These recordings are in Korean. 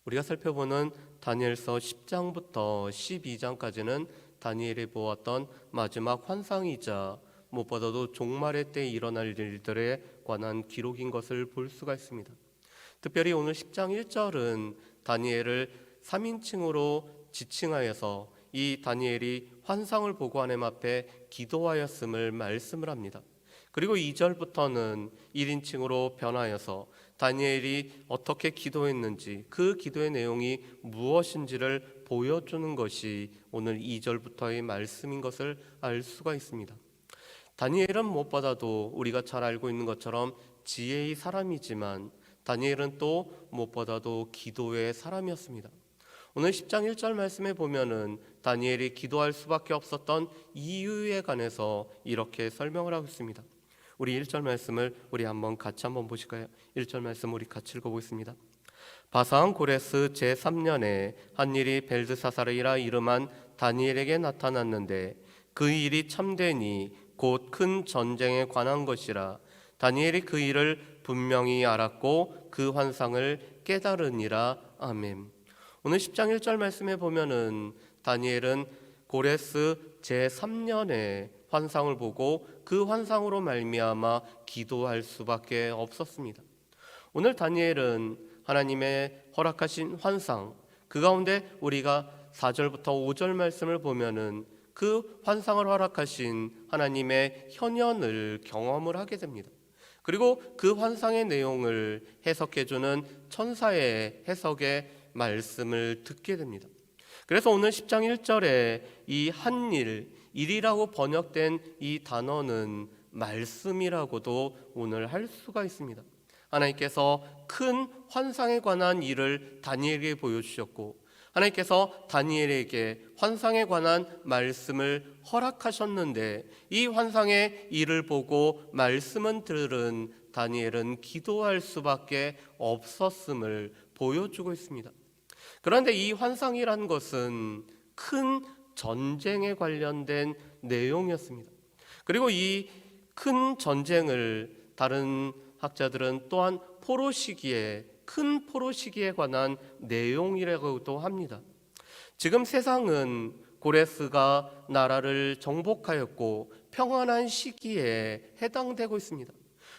우리가 살펴보는 다니엘서 10장부터 12장까지는 다니엘이 보았던 마지막 환상이자 무엇보다도 종말의 때 일어날 일들에 관한 기록인 것을 볼 수가 있습니다. 특별히 오늘 10장 1절은 다니엘을 3인칭으로 지칭하여서 이 다니엘이 환상을 보고 하나님 앞에 기도하였음을 말씀을 합니다. 그리고 2절부터는 1인칭으로 변하여서 다니엘이 어떻게 기도했는지, 그 기도의 내용이 무엇인지를 보여주는 것이 오늘 2절부터의 말씀인 것을 알 수가 있습니다. 다니엘은 무엇보다도 우리가 잘 알고 있는 것처럼 지혜의 사람이지만 다니엘은 또 무엇보다도 기도의 사람이었습니다. 오늘 10장 1절 말씀에 보면은 다니엘이 기도할 수밖에 없었던 이유에 관해서 이렇게 설명을 하고 있습니다. 우리 1절 말씀을 우리 같이 한번 보실까요? 1절 말씀 우리 같이 읽어보겠습니다. 바사왕 고레스 제3년에 한 일이 벨드사사르이라 이름한 다니엘에게 나타났는데 그 일이 참되니 곧 큰 전쟁에 관한 것이라. 다니엘이 그 일을 분명히 알았고 그 환상을 깨달으니라. 아멘. 오늘 10장 1절 말씀에 보면은 다니엘은 고레스 제3년에 환상을 보고 그 환상으로 말미암아 기도할 수밖에 없었습니다. 오늘 다니엘은 하나님의 허락하신 환상, 그 가운데 우리가 4절부터 5절 말씀을 보면은 그 환상을 허락하신 하나님의 현현을 경험을 하게 됩니다. 그리고 그 환상의 내용을 해석해주는 천사의 해석의 말씀을 듣게 됩니다. 그래서 오늘 10장 1절에 이 한 일이라고 번역된 이 단어는 말씀이라고도 오늘 할 수가 있습니다. 하나님께서 큰 환상에 관한 일을 다니엘에게 보여주셨고 하나님께서 다니엘에게 환상에 관한 말씀을 허락하셨는데 이 환상의 일을 보고 말씀은 들은 다니엘은 기도할 수밖에 없었음을 보여주고 있습니다. 그런데 이 환상이란 것은 큰 전쟁에 관련된 내용이었습니다. 그리고 이 큰 전쟁을 다른 학자들은 또한 큰 포로 시기에 관한 내용이라고도 합니다. 지금 세상은 고레스가 나라를 정복하였고 평안한 시기에 해당되고 있습니다.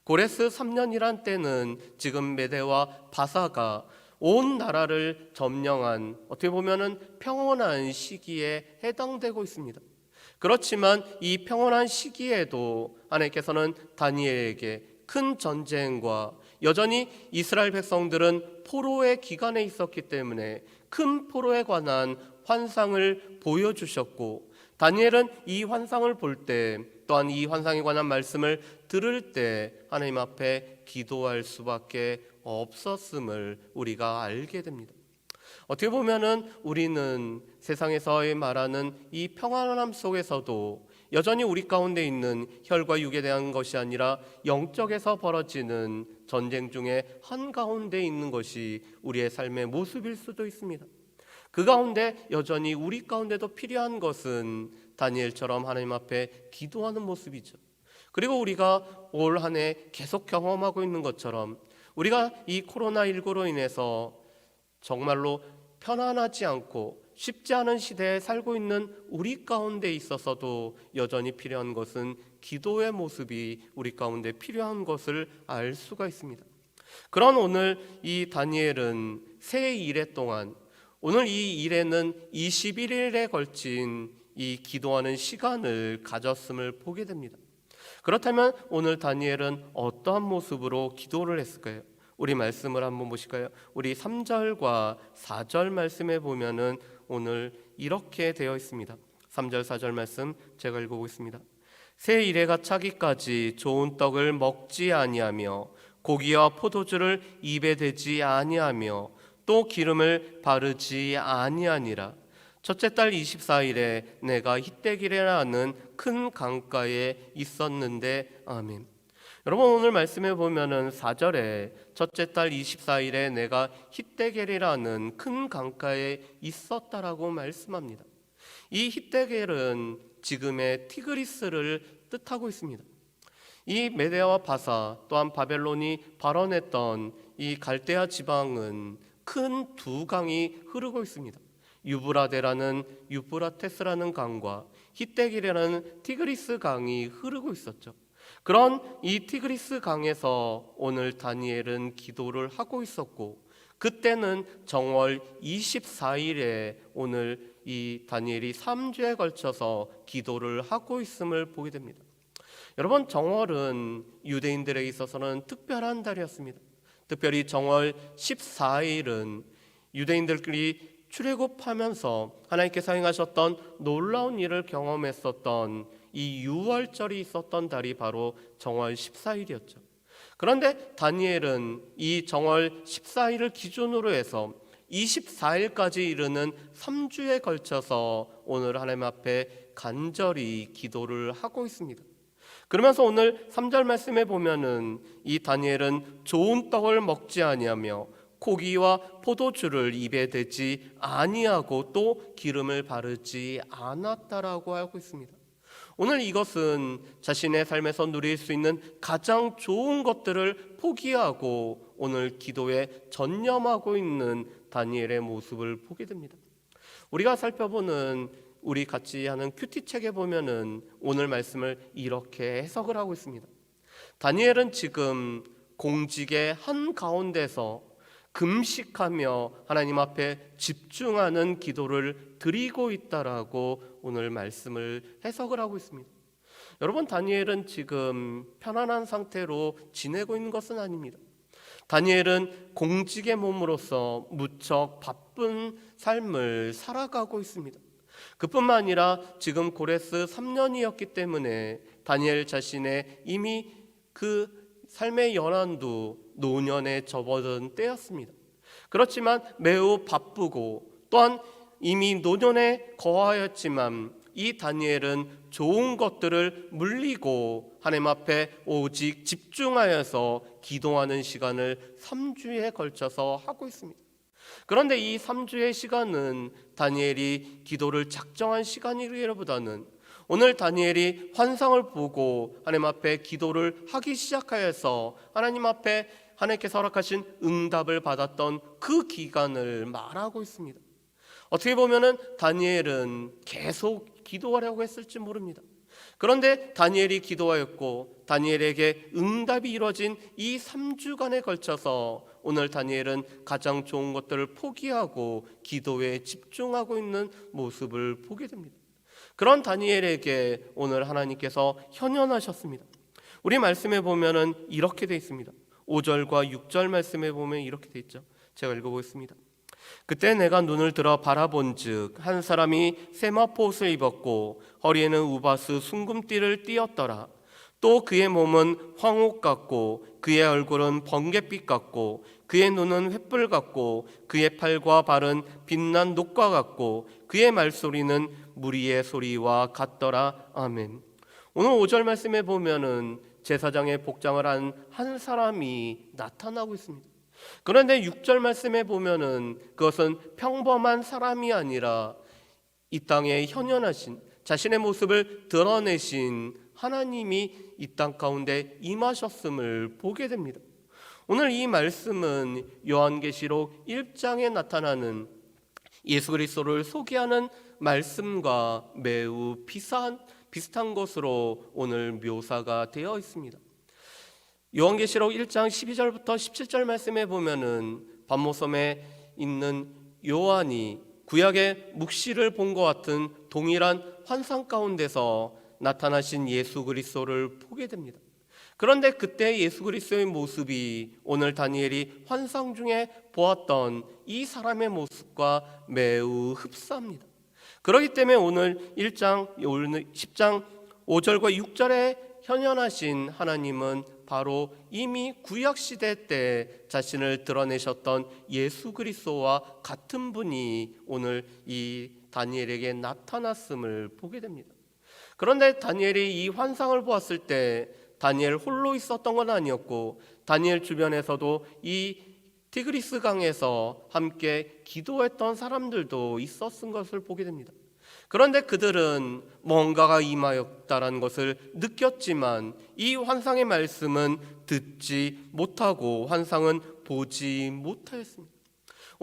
고레스 3년이란 때는 지금 메대와 바사가 온 나라를 점령한 어떻게 보면은 평온한 시기에 해당되고 있습니다. 그렇지만 이 평온한 시기에도 하나님께서는 다니엘에게 큰 전쟁과 여전히 이스라엘 백성들은 포로의 기간에 있었기 때문에 큰 포로에 관한 환상을 보여주셨고 다니엘은 이 환상을 볼 때 또한 이 환상에 관한 말씀을 들을 때 하나님 앞에 기도할 수밖에 없었음을 우리가 알게 됩니다. 어떻게 보면은 우리는 세상에서의 말하는 이 평안함 속에서도 여전히 우리 가운데 있는 혈과 육에 대한 것이 아니라 영적에서 벌어지는 전쟁 중에 한가운데 있는 것이 우리의 삶의 모습일 수도 있습니다. 그 가운데 여전히 우리 가운데도 필요한 것은 다니엘처럼 하나님 앞에 기도하는 모습이죠. 그리고 우리가 올 한 해 계속 경험하고 있는 것처럼 우리가 이 코로나19로 인해서 정말로 편안하지 않고 쉽지 않은 시대에 살고 있는 우리 가운데 있어서도 여전히 필요한 것은 기도의 모습이 우리 가운데 필요한 것을 알 수가 있습니다. 그런 오늘 이 다니엘은 새 일해 동안 오늘 이 일에는 21일에 걸친 이 기도하는 시간을 가졌음을 보게 됩니다. 그렇다면 오늘 다니엘은 어떠한 모습으로 기도를 했을까요? 우리 말씀을 한번 보실까요? 우리 3절과 4절 말씀에 보면은 오늘 이렇게 되어 있습니다. 3절 4절 말씀 제가 읽어보겠습니다. 새 이래가 차기까지 좋은 떡을 먹지 아니하며 고기와 포도주를 입에 대지 아니하며 또 기름을 바르지 아니하니라. 첫째 달 24일에 내가 히데기레라는 큰 강가에 있었는데. 아멘. 여러분 오늘 말씀해 보면은 4절에 첫째 달 24일에 내가 히데겔이라는 큰 강가에 있었다라고 말씀합니다. 이 히데겔은 지금의 티그리스를 뜻하고 있습니다. 이 메데와 바사 또한 바벨론이 발원했던 이 갈대아 지방은 큰 두 강이 흐르고 있습니다. 유브라데라는 유브라테스라는 강과 히떼길이라는 티그리스 강이 흐르고 있었죠. 그런 이 티그리스 강에서 오늘 다니엘은 기도를 하고 있었고, 그때는 정월 24일에 오늘 이 다니엘이 3주에 걸쳐서 기도를 하고 있음을 보게 됩니다. 여러분, 정월은 유대인들에 있어서는 특별한 달이었습니다. 특별히 정월 14일은 유대인들끼리 출애굽하면서 하나님께서 행하셨던 놀라운 일을 경험했었던 이 유월절이 있었던 달이 바로 정월 14일이었죠. 그런데 다니엘은 이 정월 14일을 기준으로 해서 24일까지 이르는 3주에 걸쳐서 오늘 하나님 앞에 간절히 기도를 하고 있습니다. 그러면서 오늘 3절 말씀에 보면은 이 다니엘은 좋은 떡을 먹지 아니하며 고기와 포도주를 입에 대지 아니하고 또 기름을 바르지 않았다라고 하고 있습니다. 오늘 이것은 자신의 삶에서 누릴 수 있는 가장 좋은 것들을 포기하고 오늘 기도에 전념하고 있는 다니엘의 모습을 보게 됩니다. 우리가 살펴보는 우리 같이 하는 큐티 책에 보면은 오늘 말씀을 이렇게 해석을 하고 있습니다. 다니엘은 지금 공직의 한 가운데서 금식하며 하나님 앞에 집중하는 기도를 드리고 있다라고 오늘 말씀을 해석을 하고 있습니다. 여러분, 다니엘은 지금 편안한 상태로 지내고 있는 것은 아닙니다. 다니엘은 공직의 몸으로서 무척 바쁜 삶을 살아가고 있습니다. 그뿐만 아니라 지금 고레스 3년이었기 때문에 다니엘 자신의 이미 그 삶의 연한도 노년에 접어든 때였습니다. 그렇지만 매우 바쁘고 또한 이미 노년에 거하였지만 이 다니엘은 좋은 것들을 물리고 하나님 앞에 오직 집중하여서 기도하는 시간을 3주에 걸쳐서 하고 있습니다. 그런데 이 3주의 시간은 다니엘이 기도를 작정한 시간이기보다는 오늘 다니엘이 환상을 보고 하나님 앞에 기도를 하기 시작하여서 하나님 앞에 하나님께서 허락하신 응답을 받았던 그 기간을 말하고 있습니다. 어떻게 보면은 다니엘은 계속 기도하려고 했을지 모릅니다. 그런데 다니엘이 기도하였고 다니엘에게 응답이 이루어진 이 3주간에 걸쳐서 오늘 다니엘은 가장 좋은 것들을 포기하고 기도에 집중하고 있는 모습을 보게 됩니다. 그런 다니엘에게 오늘 하나님께서 현현하셨습니다. 우리 말씀에 보면은 이렇게 되어 있습니다. 5절과 6절 말씀에 보면 이렇게 되어 있죠. 제가 읽어보겠습니다. 그때 내가 눈을 들어 바라본즉 한 사람이 세마포 옷을 입었고 허리에는 우바스 순금띠를 띠었더라. 또 그의 몸은 황옥 같고 그의 얼굴은 번갯빛 같고 그의 눈은 횃불 같고 그의 팔과 발은 빛난 녹과 같고 그의 말소리는 무리의 소리와 같더라. 아멘. 오늘 5절 말씀에 보면은 제사장의 복장을 한 사람이 나타나고 있습니다. 그런데 6절 말씀에 보면은 그것은 평범한 사람이 아니라 이 땅에 현현하신 자신의 모습을 드러내신 하나님이 이 땅 가운데 임하셨음을 보게 됩니다. 오늘 이 말씀은 요한계시록 1장에 나타나는 예수 그리스도를 소개하는 말씀과 매우 비슷한 것으로 오늘 묘사가 되어 있습니다. 요한계시록 1장 12절부터 17절 말씀에 보면은 반모섬에 있는 요한이 구약의 묵시를 본 것 같은 동일한 환상 가운데서 나타나신 예수 그리스도를 보게 됩니다. 그런데 그때 예수 그리스도의 모습이 오늘 다니엘이 환상 중에 보았던 이 사람의 모습과 매우 흡사합니다. 그렇기 때문에 오늘 10장 5절과 6절에 현현하신 하나님은 바로 이미 구약시대 때 자신을 드러내셨던 예수 그리스도와 같은 분이 오늘 이 다니엘에게 나타났음을 보게 됩니다. 그런데 다니엘이 이 환상을 보았을 때 다니엘 홀로 있었던 건 아니었고 다니엘 주변에서도 이 티그리스 강에서 함께 기도했던 사람들도 있었은 것을 보게 됩니다. 그런데 그들은 뭔가가 임하였다라는 것을 느꼈지만 이 환상의 말씀은 듣지 못하고 환상은 보지 못하였습니다.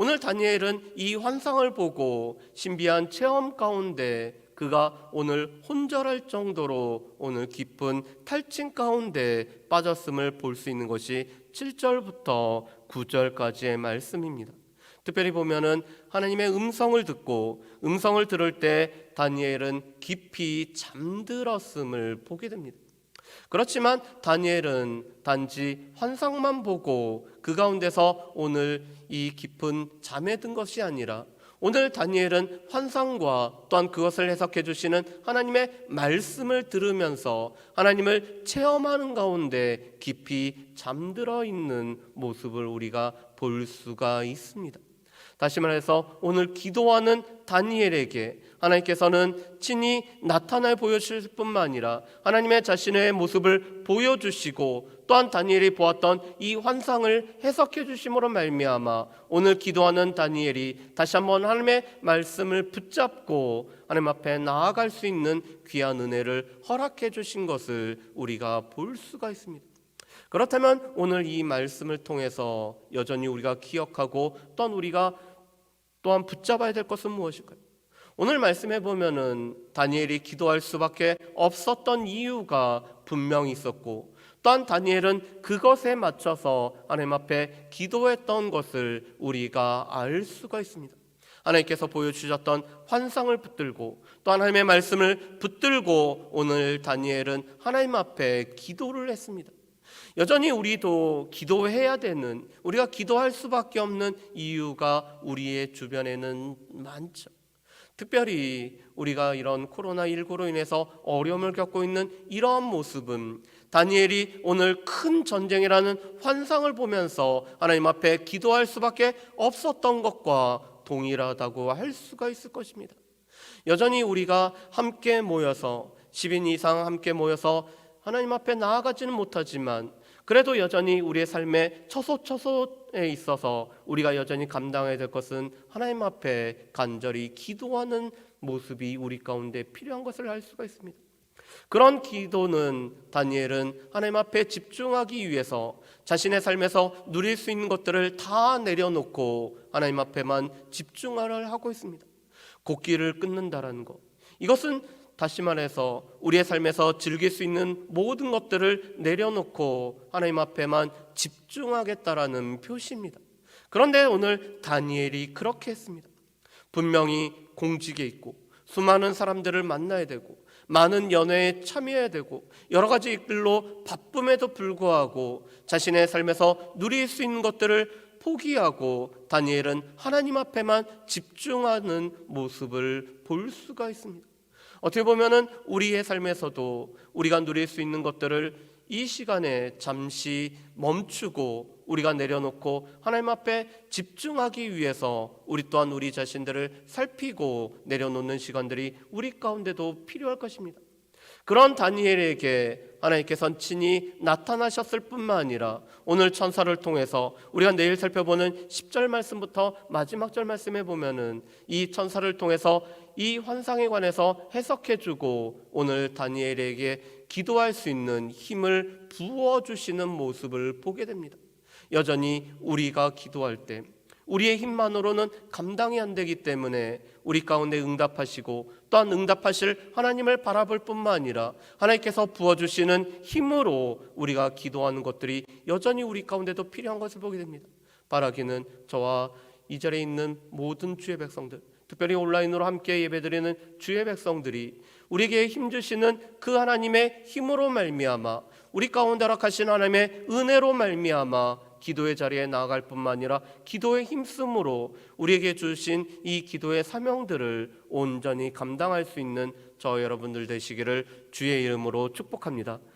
오늘 다니엘은 이 환상을 보고 신비한 체험 가운데 그가 오늘 혼절할 정도로 오늘 깊은 탈진 가운데 빠졌음을 볼 수 있는 것이 7절부터 9절까지의 말씀입니다. 특별히 보면은 하나님의 음성을 듣고 음성을 들을 때 다니엘은 깊이 잠들었음을 보게 됩니다. 그렇지만 다니엘은 단지 환상만 보고 그 가운데서 오늘 이 깊은 잠에 든 것이 아니라 오늘 다니엘은 환상과 또한 그것을 해석해 주시는 하나님의 말씀을 들으면서 하나님을 체험하는 가운데 깊이 잠들어 있는 모습을 우리가 볼 수가 있습니다. 다시 말해서 오늘 기도하는 다니엘에게 하나님께서는 친히 나타나 보여주실 뿐만 아니라 하나님의 자신의 모습을 보여주시고 또한 다니엘이 보았던 이 환상을 해석해 주심으로 말미암아 오늘 기도하는 다니엘이 다시 한번 하나님의 말씀을 붙잡고 하나님 앞에 나아갈 수 있는 귀한 은혜를 허락해 주신 것을 우리가 볼 수가 있습니다. 그렇다면 오늘 이 말씀을 통해서 여전히 우리가 기억하고 또한 우리가 또한 붙잡아야 될 것은 무엇일까요? 오늘 말씀해 보면은 다니엘이 기도할 수밖에 없었던 이유가 분명히 있었고 또한 다니엘은 그것에 맞춰서 하나님 앞에 기도했던 것을 우리가 알 수가 있습니다. 하나님께서 보여주셨던 환상을 붙들고 또 하나님의 말씀을 붙들고 오늘 다니엘은 하나님 앞에 기도를 했습니다. 여전히 우리도 기도해야 되는, 우리가 기도할 수밖에 없는 이유가 우리의 주변에는 많죠. 특별히 우리가 이런 코로나19로 인해서 어려움을 겪고 있는 이러한 모습은 다니엘이 오늘 큰 전쟁이라는 환상을 보면서 하나님 앞에 기도할 수밖에 없었던 것과 동일하다고 할 수가 있을 것입니다. 여전히 우리가 함께 모여서 10인 이상 함께 모여서 하나님 앞에 나아가지는 못하지만 그래도 여전히 우리의 삶의 처소처소에 있어서 우리가 여전히 감당해야 될 것은 하나님 앞에 간절히 기도하는 모습이 우리 가운데 필요한 것을 알 수가 있습니다. 그런 기도는 다니엘은 하나님 앞에 집중하기 위해서 자신의 삶에서 누릴 수 있는 것들을 다 내려놓고 하나님 앞에만 집중을 하고 있습니다. 곡기를 끊는다라는 것, 이것은 다시 말해서 우리의 삶에서 즐길 수 있는 모든 것들을 내려놓고 하나님 앞에만 집중하겠다라는 표시입니다. 그런데 오늘 다니엘이 그렇게 했습니다. 분명히 공직에 있고 수많은 사람들을 만나야 되고 많은 연회에 참여해야 되고 여러 가지 일들로 바쁨에도 불구하고 자신의 삶에서 누릴 수 있는 것들을 포기하고 다니엘은 하나님 앞에만 집중하는 모습을 볼 수가 있습니다. 어떻게 보면은 우리의 삶에서도 우리가 누릴 수 있는 것들을 이 시간에 잠시 멈추고 우리가 내려놓고 하나님 앞에 집중하기 위해서 우리 또한 우리 자신들을 살피고 내려놓는 시간들이 우리 가운데도 필요할 것입니다. 그런 다니엘에게 하나님께서는 친히 나타나셨을 뿐만 아니라 오늘 천사를 통해서 우리가 내일 살펴보는 10절 말씀부터 마지막 절 말씀에 보면은 이 천사를 통해서 이 환상에 관해서 해석해주고 오늘 다니엘에게 기도할 수 있는 힘을 부어주시는 모습을 보게 됩니다. 여전히 우리가 기도할 때 우리의 힘만으로는 감당이 안 되기 때문에 우리 가운데 응답하시고 또한 응답하실 하나님을 바라볼 뿐만 아니라 하나님께서 부어주시는 힘으로 우리가 기도하는 것들이 여전히 우리 가운데도 필요한 것을 보게 됩니다. 바라기는 저와 이 자리에 있는 모든 주의 백성들, 특별히 온라인으로 함께 예배드리는 주의 백성들이 우리에게 힘주시는 그 하나님의 힘으로 말미암아 우리 가운데 허락하신 하나님의 은혜로 말미암아 기도의 자리에 나아갈 뿐만 아니라 기도의 힘쓰므로 우리에게 주신 이 기도의 사명들을 온전히 감당할 수 있는 저 여러분들 되시기를 주의 이름으로 축복합니다.